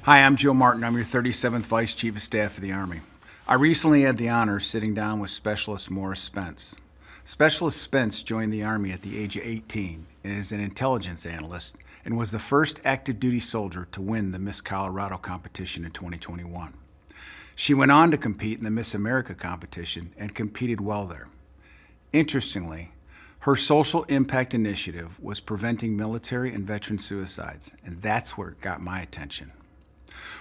Hi, I'm Joe Martin. I'm your 37th Vice Chief of Staff for the Army. I recently had the honor of sitting down with Specialist Maura Spence. Specialist Spence joined the Army at the age of 18 and is an intelligence analyst and was the first active duty soldier to win the Miss Colorado competition in 2021. She went on to compete in the Miss America competition and competed well there. Interestingly, her social impact initiative was preventing military and veteran suicides, and that's where it got my attention.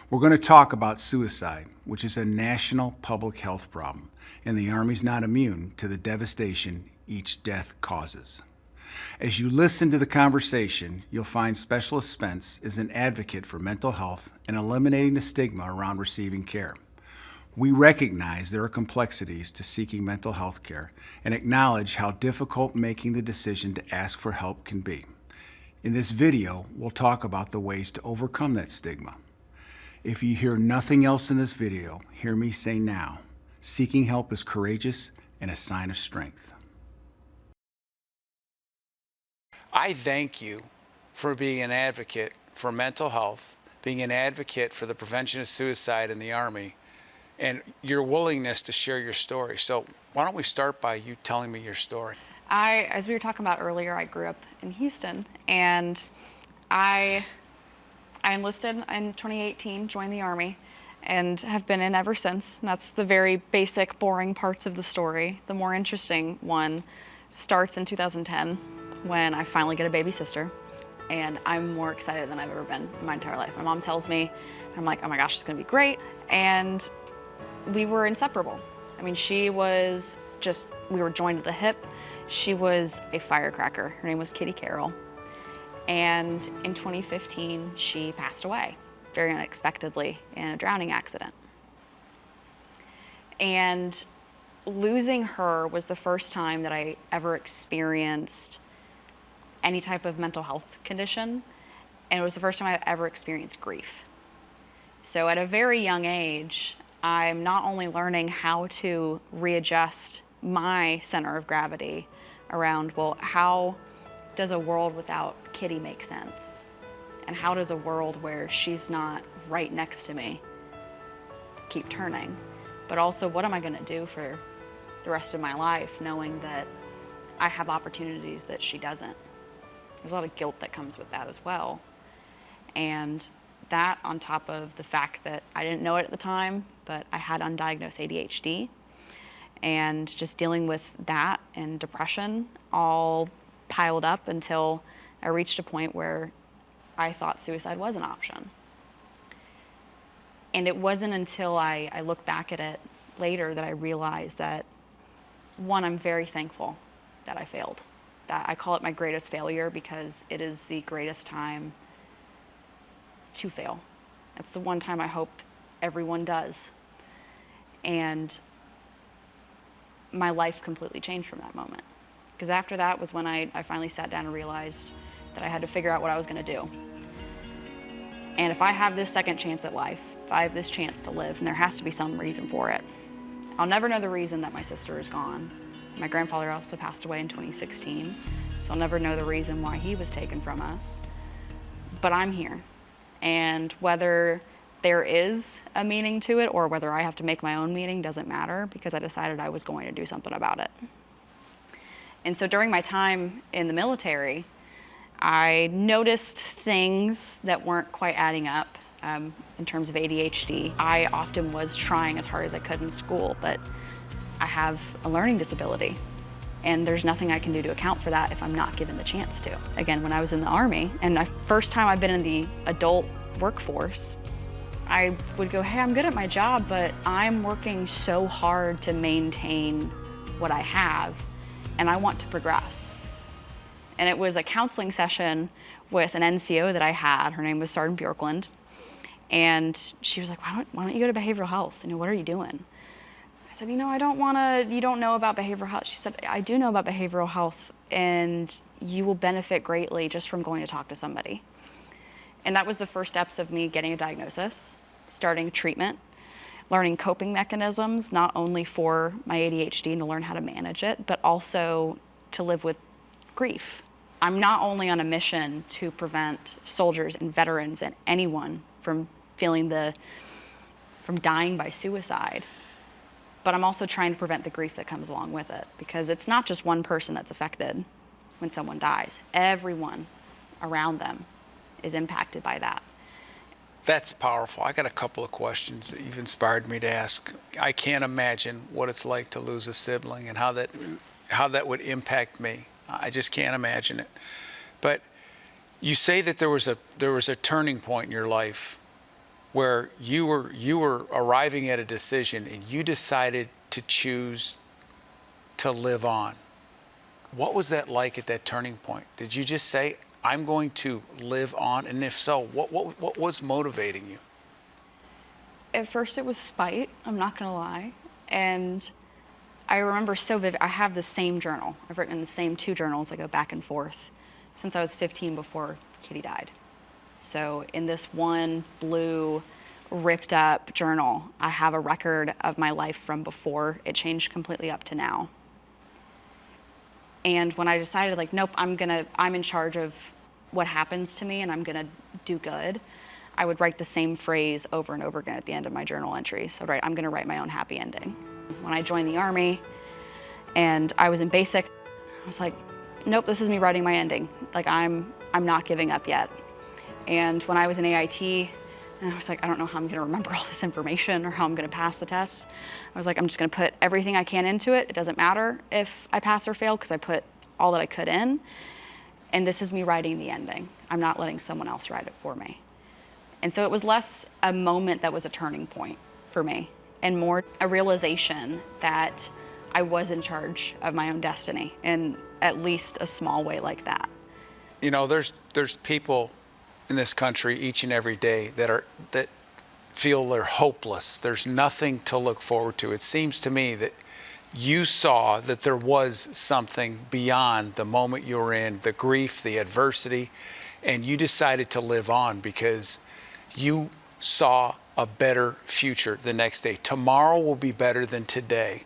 We're going to talk about suicide, which is a national public health problem, and the Army's not immune to the devastation each death causes. As you listen to the conversation, you'll find Specialist Spence is an advocate for mental health and eliminating the stigma around receiving care. We recognize there are complexities to seeking mental health care and acknowledge how difficult making the decision to ask for help can be. In this video, we'll talk about the ways to overcome that stigma. If you hear nothing else in this video, hear me say now, seeking help is courageous and a sign of strength. I thank you for being an advocate for mental health, being an advocate for the prevention of suicide in the Army, and your willingness to share your story. So why don't we start by you telling me your story? As we were talking about earlier, I grew up in Houston, and I enlisted in 2018, joined the Army, and have been in ever since. And that's the very basic, boring parts of the story. The more interesting one starts in 2010, when I finally get a baby sister, and I'm more excited than I've ever been in my entire life. My mom tells me, I'm like, oh my gosh, it's gonna be great. And we were inseparable. I mean, we were joined at the hip. She was a firecracker. Her name was Kitty Carroll. And in 2015, she passed away very unexpectedly in a drowning accident. And losing her was the first time that I ever experienced any type of mental health condition, and it was the first time I ever experienced grief. So at a very young age, I'm not only learning how to readjust my center of gravity around, well, how does a world without Kitty make sense? And how does a world where she's not right next to me keep turning? But also, what am I gonna do for the rest of my life knowing that I have opportunities that she doesn't? There's a lot of guilt that comes with that as well. And that on top of the fact that I didn't know it at the time, but I had undiagnosed ADHD, and just dealing with that and depression all piled up until I reached a point where I thought suicide was an option. And it wasn't until I look back at it later that I realized that, one, I'm very thankful that I failed. That I call it my greatest failure because it is the greatest time to fail. It's the one time I hope everyone does. And my life completely changed from that moment. Because after that was when I finally sat down and realized that I had to figure out what I was gonna do. And if I have this second chance at life, if I have this chance to live, and there has to be some reason for it. I'll never know the reason that my sister is gone. My grandfather also passed away in 2016, so I'll never know the reason why he was taken from us. But I'm here. And whether there is a meaning to it or whether I have to make my own meaning doesn't matter, because I decided I was going to do something about it. And so during my time in the military, I noticed things that weren't quite adding up in terms of ADHD. I often was trying as hard as I could in school, but I have a learning disability, and there's nothing I can do to account for that if I'm not given the chance to. Again, when I was in the Army, and the first time I've been in the adult workforce, I would go, hey, I'm good at my job, but I'm working so hard to maintain what I have, and I want to progress. And it was a counseling session with an NCO that I had. Her name was Sergeant Bjorkland. And she was like, why don't you go to behavioral health? What are you doing? I said, I you don't know about behavioral health. She said, I do know about behavioral health, and you will benefit greatly just from going to talk to somebody. And that was the first steps of me getting a diagnosis, starting treatment, learning coping mechanisms, not only for my ADHD and to learn how to manage it, but also to live with grief. I'm not only on a mission to prevent soldiers and veterans and anyone from feeling from dying by suicide. But I'm also trying to prevent the grief that comes along with it, because it's not just one person that's affected when someone dies. Everyone around them is impacted by that. That's powerful. I got a couple of questions that you've inspired me to ask. I can't imagine what it's like to lose a sibling and how that would impact me. I just can't imagine it. But you say that there was a turning point in your life where you were arriving at a decision and you decided to choose to live on. What was that like at that turning point? Did you just say, I'm going to live on? And if so, what was motivating you? At first it was spite, I'm not gonna lie. And I remember so vivid, I have the same journal. I've written in the same 2 journals, I go back and forth, since I was 15 before Kitty died. So in this one blue, ripped up journal, I have a record of my life from before it changed completely up to now. And when I decided, like, nope, I'm in charge of what happens to me and I'm gonna do good, I would write the same phrase over and over again at the end of my journal entries. So I'm gonna write my own happy ending. When I joined the Army and I was in basic, I was like, nope, this is me writing my ending. Like, I'm not giving up yet. And when I was in AIT, and I was like, I don't know how I'm gonna remember all this information or how I'm gonna pass the test. I was like, I'm just gonna put everything I can into it. It doesn't matter if I pass or fail, because I put all that I could in. And this is me writing the ending. I'm not letting someone else write it for me. And so it was less a moment that was a turning point for me, and more a realization that I was in charge of my own destiny in at least a small way like that. You know, there's people in this country each and every day that feel they're hopeless. There's nothing to look forward to. It seems to me that you saw that there was something beyond the moment you were in, the grief, the adversity, and you decided to live on because you saw a better future the next day. Tomorrow will be better than today.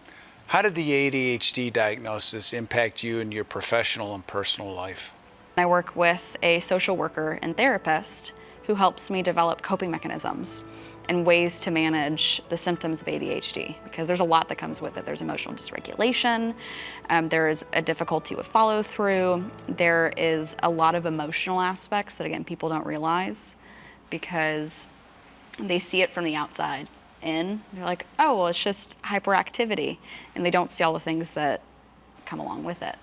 How did the ADHD diagnosis impact you in your professional and personal life? I work with a social worker and therapist who helps me develop coping mechanisms and ways to manage the symptoms of ADHD, because there's a lot that comes with it. There's emotional dysregulation, there's a difficulty with follow through, there is a lot of emotional aspects that, again, people don't realize because they see it from the outside in. They're like, oh, well, it's just hyperactivity, and they don't see all the things that come along with it.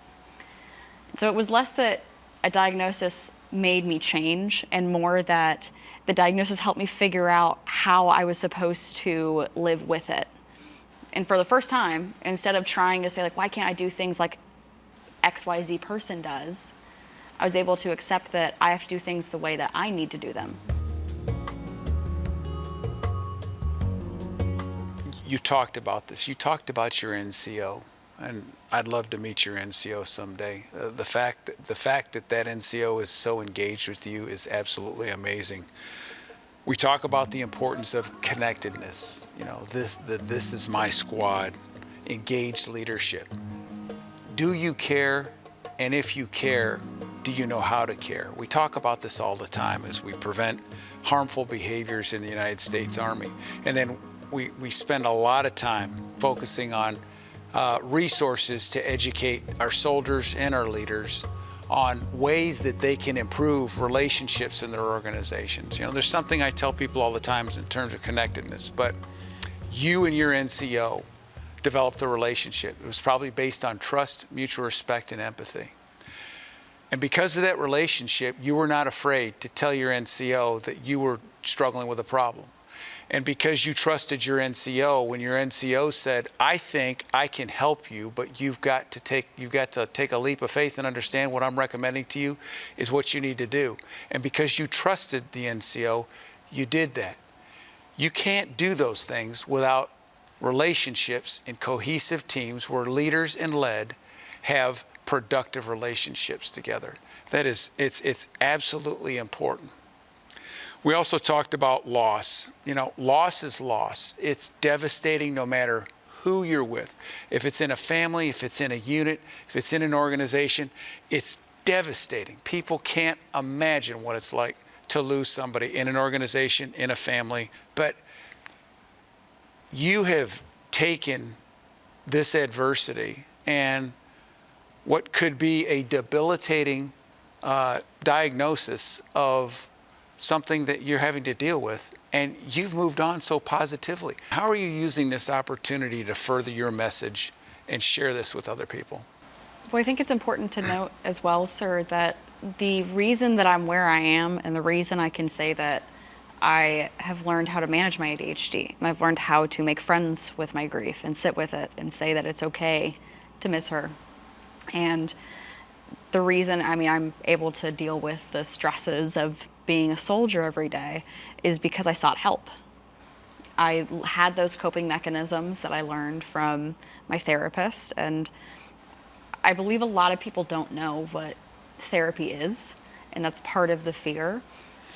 So it was less that a diagnosis made me change and more that the diagnosis helped me figure out how I was supposed to live with it. And for the first time, instead of trying to say, like, why can't I do things like XYZ person does, I was able to accept that I have to do things the way that I need to do them. You talked about this. You talked about your NCO, and I'd love to meet your NCO someday. The fact that NCO is so engaged with you is absolutely amazing. We talk about the importance of connectedness. You know, this is my squad. Engaged leadership. Do you care? And if you care, do you know how to care? We talk about this all the time as we prevent harmful behaviors in the United States Army. And then we spend a lot of time focusing on resources to educate our soldiers and our leaders on ways that they can improve relationships in their organizations. You know, there's something I tell people all the time in terms of connectedness, but you and your NCO developed a relationship. It was probably based on trust, mutual respect, and empathy. And because of that relationship, you were not afraid to tell your NCO that you were struggling with a problem. And because you trusted your NCO, when your NCO said, I think I can help you, but you've got to take a leap of faith and understand what I'm recommending to you is what you need to do. And because you trusted the NCO, you did that. You can't do those things without relationships in cohesive teams where leaders and led have productive relationships together. It's absolutely important. We also talked about loss. You know, loss is loss. It's devastating no matter who you're with. If it's in a family, if it's in a unit, if it's in an organization, it's devastating. People can't imagine what it's like to lose somebody in an organization, in a family, but you have taken this adversity and what could be a debilitating diagnosis of something that you're having to deal with, and you've moved on so positively. How are you using this opportunity to further your message and share this with other people? Well, I think it's important to note as well, sir, that the reason that I'm where I am and the reason I can say that I have learned how to manage my ADHD and I've learned how to make friends with my grief and sit with it and say that it's okay to miss her. And the reason, I'm able to deal with the stresses of being a soldier every day is because I sought help. I had those coping mechanisms that I learned from my therapist, and I believe a lot of people don't know what therapy is, and that's part of the fear.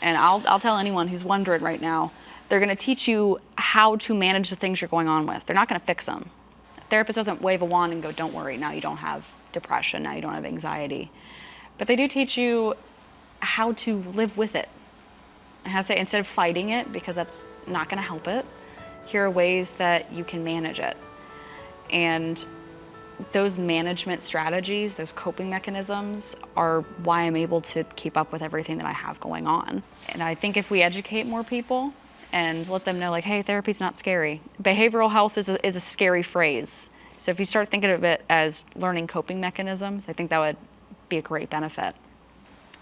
And I'll tell anyone who's wondering right now, they're going to teach you how to manage the things you're going on with. They're not going to fix them. A therapist doesn't wave a wand and go, don't worry, now you don't have depression, now you don't have anxiety. But they do teach you how to live with it. And how to say, instead of fighting it, because that's not going to help it, here are ways that you can manage it. And those management strategies, those coping mechanisms are why I'm able to keep up with everything that I have going on. And I think if we educate more people and let them know, like, hey, therapy's not scary. Behavioral health is a scary phrase. So if you start thinking of it as learning coping mechanisms, I think that would be a great benefit.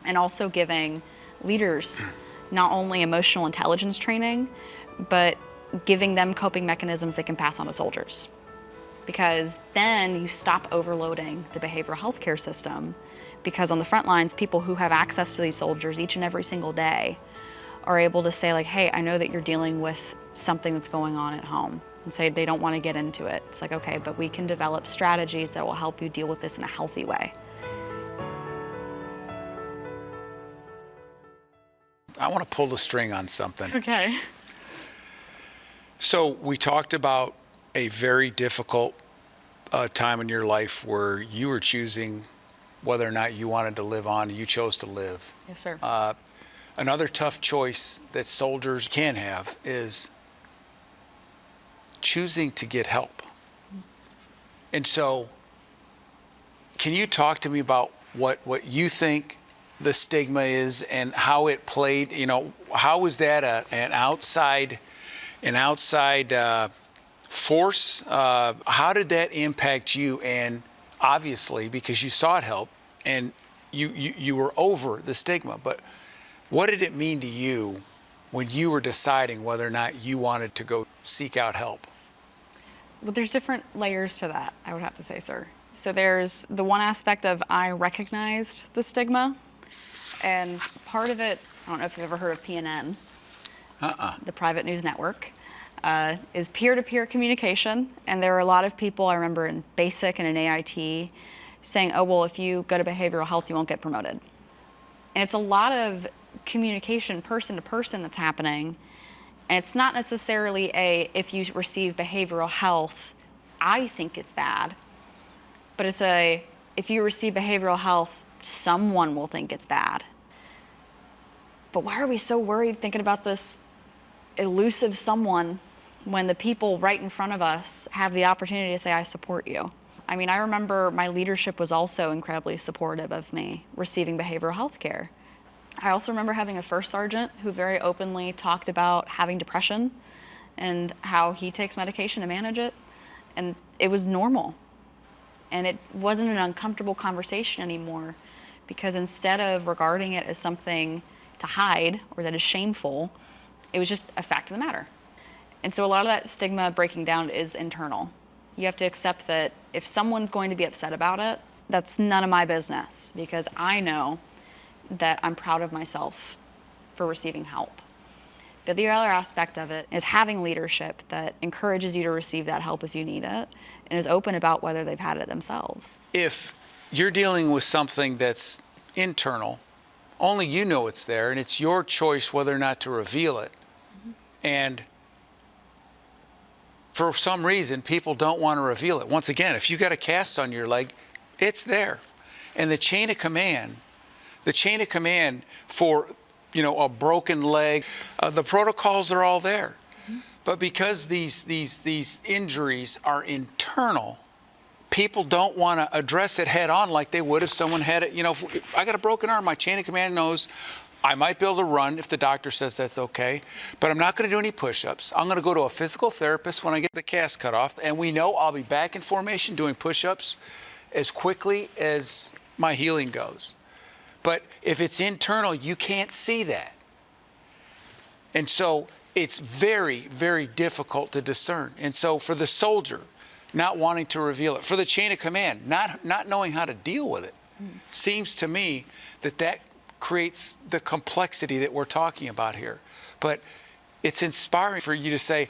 And also giving leaders not only emotional intelligence training, but giving them coping mechanisms they can pass on to soldiers. Because then you stop overloading the behavioral health care system, because on the front lines, people who have access to these soldiers each and every single day are able to say, like, hey, I know that you're dealing with something that's going on at home, and say they don't want to get into it. It's like, okay, but we can develop strategies that will help you deal with this in a healthy way. I want to pull the string on something. Okay. So we talked about a very difficult time in your life where you were choosing whether or not you wanted to live on. You chose to live. Yes, sir. Another tough choice that soldiers can have is choosing to get help. And so can you talk to me about what you think the stigma is and how it played, how was that an outside force? How did that impact you? And obviously, because you sought help and you were over the stigma, but what did it mean to you when you were deciding whether or not you wanted to go seek out help? Well, there's different layers to that, I would have to say, sir. So there's the one aspect of I recognized the stigma, and part of it, I don't know if you've ever heard of PNN, the private news network, is peer-to-peer communication. And there are a lot of people, I remember in basic and in AIT, saying, oh, well, if you go to behavioral health, you won't get promoted. And it's a lot of communication person to person that's happening. And it's not necessarily if you receive behavioral health, I think it's bad. But it's if you receive behavioral health, someone will think it's bad. But why are we so worried thinking about this elusive someone when the people right in front of us have the opportunity to say, I support you? I mean, I remember my leadership was also incredibly supportive of me receiving behavioral health care. I also remember having a first sergeant who very openly talked about having depression and how he takes medication to manage it. And it was normal. And it wasn't an uncomfortable conversation anymore, because instead of regarding it as something to hide or that is shameful, it was just a fact of the matter. And so a lot of that stigma breaking down is internal. You have to accept that if someone's going to be upset about it, that's none of my business, because I know that I'm proud of myself for receiving help. But the other aspect of it is having leadership that encourages you to receive that help if you need it and is open about whether they've had it themselves. If you're dealing with something that's internal, only you know it's there, and it's your choice whether or not to reveal it. And for some reason, people don't want to reveal it. Once again, if you got a cast on your leg, it's there. And the chain of command for a broken leg. The protocols are all there. But because these injuries are internal, people don't want to address it head on like they would if someone had it. If I got a broken arm, my chain of command knows I might be able to run if the doctor says that's okay, but I'm not going to do any push-ups. I'm going to go to a physical therapist when I get the cast cut off, and we know I'll be back in formation doing push-ups as quickly as my healing goes. But if it's internal, you can't see that. And so it's very, very difficult to discern. And so for the soldier, not wanting to reveal it, for the chain of command, not knowing how to deal with it, seems to me that creates the complexity that we're talking about here. But it's inspiring for you to say,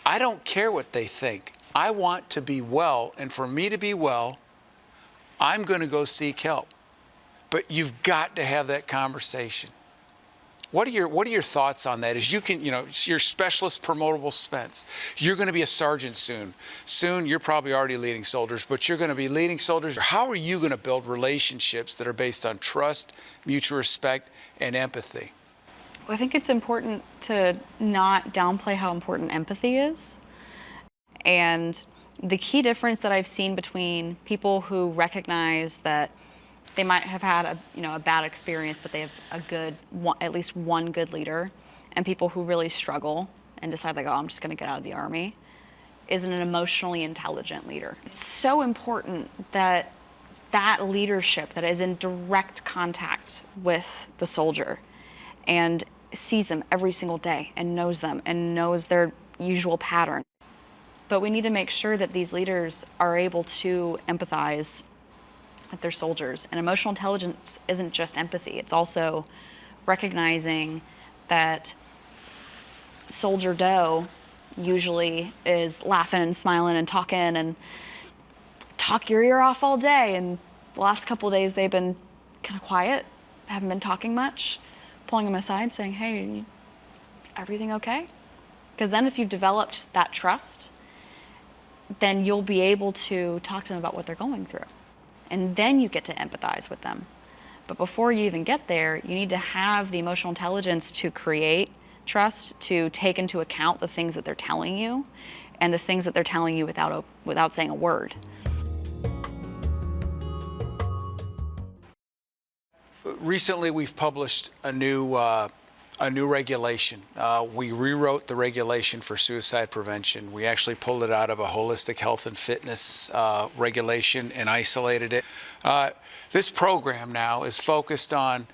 I don't care what they think. I want to be well, and for me to be well, I'm going to go seek help. But you've got to have that conversation. What are your thoughts on that? As you can, you're Specialist Promotable Spence. You're going to be a sergeant soon. Soon, you're probably already leading soldiers, but you're going to be leading soldiers. How are you going to build relationships that are based on trust, mutual respect, and empathy? Well, I think it's important to not downplay how important empathy is. And the key difference that I've seen between people who recognize that they might have had a bad experience, but they have at least one good leader, and people who really struggle and decide like, oh, I'm just going to get out of the Army, is an emotionally intelligent leader. It's so important that that leadership that is in direct contact with the soldier and sees them every single day and knows them and knows their usual pattern. But we need to make sure that these leaders are able to empathize with their soldiers. And emotional intelligence isn't just empathy. It's also recognizing that Soldier Doe usually is laughing and smiling and talking and talk your ear off all day. And the last couple of days they've been kind of quiet, haven't been talking much, pulling them aside saying, hey, everything okay? Because then if you've developed that trust, then you'll be able to talk to them about what they're going through. And then you get to empathize with them. But before you even get there, you need to have the emotional intelligence to create trust, to take into account the things that they're telling you and the things that they're telling you without saying a word. Recently, we've published a new regulation. We rewrote the regulation for suicide prevention. We actually pulled it out of a holistic health and fitness regulation and isolated it. This program now is focused on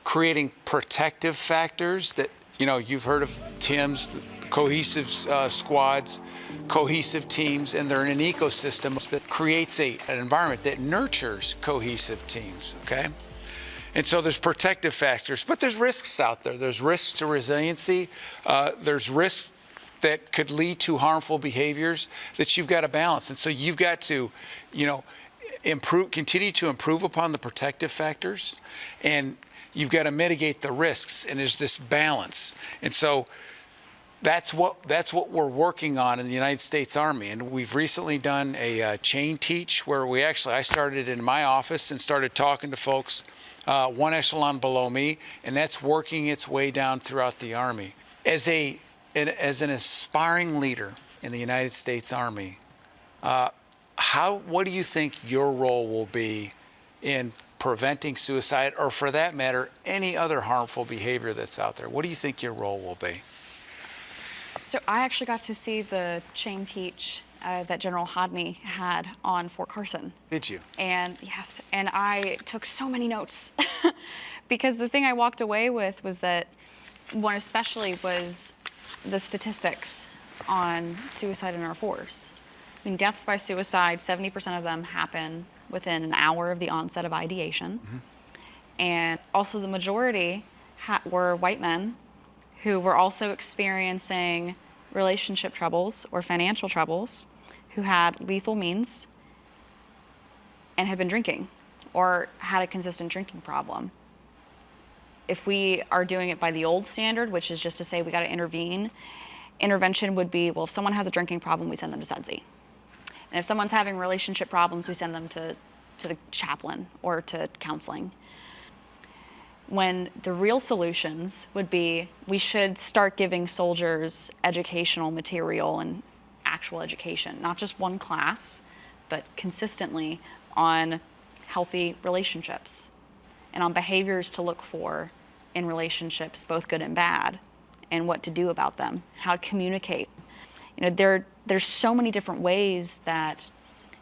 creating protective factors that, you've heard of TIMs, cohesive squads, cohesive teams, and they're in an ecosystem that creates an environment that nurtures cohesive teams, okay? And so there's protective factors, but there's risks out there. There's risks to resiliency. There's risks that could lead to harmful behaviors that you've got to balance. And so you've got to, continue to improve upon the protective factors, and you've got to mitigate the risks. And there's this balance. And so that's what we're working on in the United States Army. And we've recently done a chain teach where I started in my office and started talking to folks one echelon below me, and that's working its way down throughout the Army. As an aspiring leader in the United States Army, what do you think your role will be in preventing suicide, or for that matter, any other harmful behavior that's out there? What do you think your role will be? So I actually got to see the chain teach that General Hodney had on Fort Carson. Did you? And yes, and I took so many notes because the thing I walked away with was that one especially was the statistics on suicide in our force. I mean, deaths by suicide, 70% of them happen within an hour of the onset of ideation. Mm-hmm. And also the majority were white men who were also experiencing relationship troubles or financial troubles, who had lethal means and had been drinking or had a consistent drinking problem. If we are doing it by the old standard, which is just to say we got to intervene, intervention would be, well, if someone has a drinking problem, we send them to SEDSI. And if someone's having relationship problems, we send them to the chaplain or to counseling. when the real solutions would be we should start giving soldiers educational material and actual education, not just one class, but consistently on healthy relationships and on behaviors to look for in relationships, both good and bad, and what to do about them, how to communicate. You know, there's so many different ways that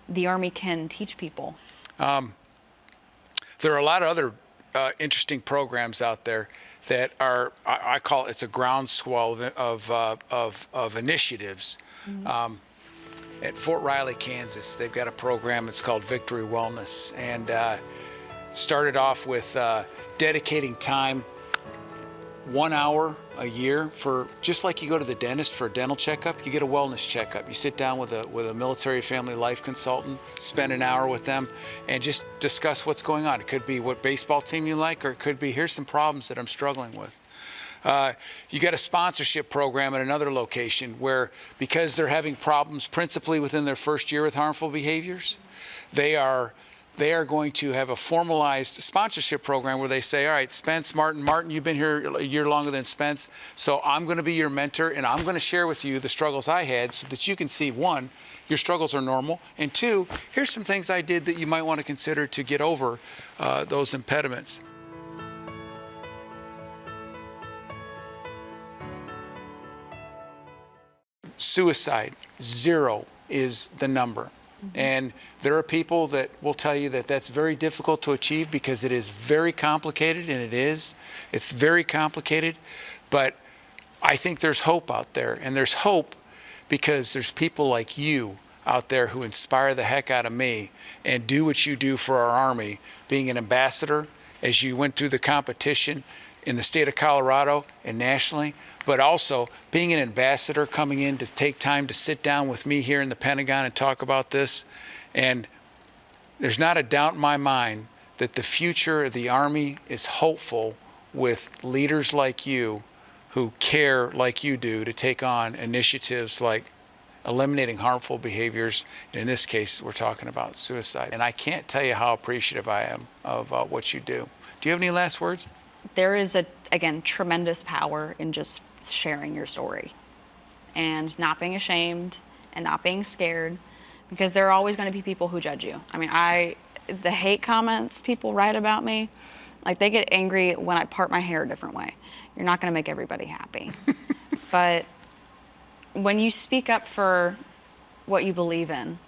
the Army can teach people. There are a lot of other interesting programs out there that are, I call it's a groundswell of initiatives. At Fort Riley, Kansas, they've got a program. It's called Victory Wellness, and started off with dedicating time, 1 hour a year for, just like you go to the dentist for a dental checkup, you get a wellness checkup. You sit down with a military family life consultant, spend an hour with them, and just discuss what's going on. It could be what baseball team you like, or it could be, here's some problems that I'm struggling with. You got a sponsorship program at another location where, because they're having problems principally within their first year with harmful behaviors, they are going to have a formalized sponsorship program where they say, all right, Spence, Martin, you've been here a year longer than Spence, so I'm going to be your mentor, and I'm going to share with you the struggles I had so that you can see, one, your struggles are normal, and two, here's some things I did that you might want to consider to get over those impediments. Suicide, 0 is the number. And there are people that will tell you that that's very difficult to achieve because it is very complicated, and it's very complicated, but I think there's hope out there, and there's hope because there's people like you out there who inspire the heck out of me and do what you do for our Army, being an ambassador as you went through the competition in the state of Colorado and nationally, but also being an ambassador, coming in to take time to sit down with me here in the Pentagon and talk about this. And there's not a doubt in my mind that the future of the Army is hopeful with leaders like you who care like you do to take on initiatives like eliminating harmful behaviors. And in this case, we're talking about suicide. And I can't tell you how appreciative I am of what you do. Do you have any last words? There is, again, tremendous power in just sharing your story and not being ashamed and not being scared, because there are always going to be people who judge you. I mean, the hate comments people write about me, like, they get angry when I part my hair a different way. You're not going to make everybody happy. But when you speak up for what you believe in,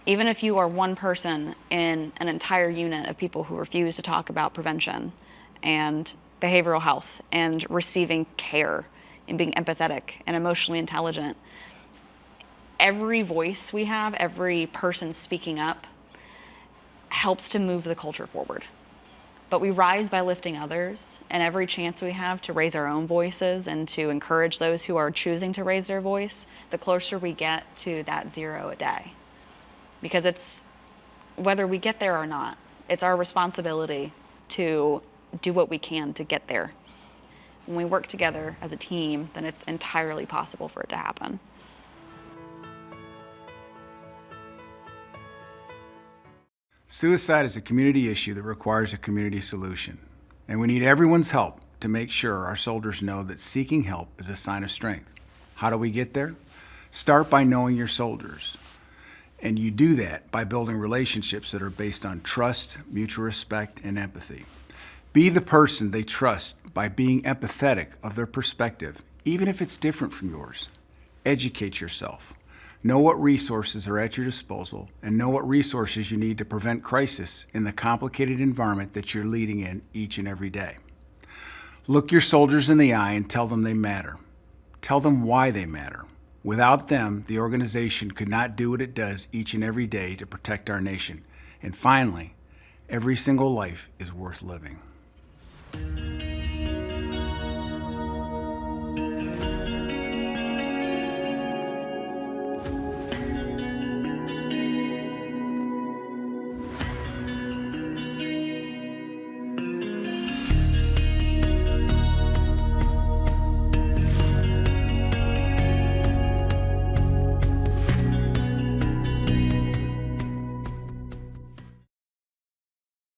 even if you are one person in an entire unit of people who refuse to talk about prevention and behavioral health and receiving care and being empathetic and emotionally intelligent, every voice we have, every person speaking up, helps to move the culture forward. But we rise by lifting others, and every chance we have to raise our own voices and to encourage those who are choosing to raise their voice, the closer we get to that 0 a day. Because it's, whether we get there or not, it's our responsibility to do what we can to get there. When we work together as a team, then it's entirely possible for it to happen. Suicide is a community issue that requires a community solution, and we need everyone's help to make sure our soldiers know that seeking help is a sign of strength. How do we get there? Start by knowing your soldiers, and you do that by building relationships that are based on trust, mutual respect, and empathy. Be the person they trust by being empathetic of their perspective, even if it's different from yours. Educate yourself. Know what resources are at your disposal, and know what resources you need to prevent crisis in the complicated environment that you're leading in each and every day. Look your soldiers in the eye and tell them they matter. Tell them why they matter. Without them, the organization could not do what it does each and every day to protect our nation. And finally, every single life is worth living.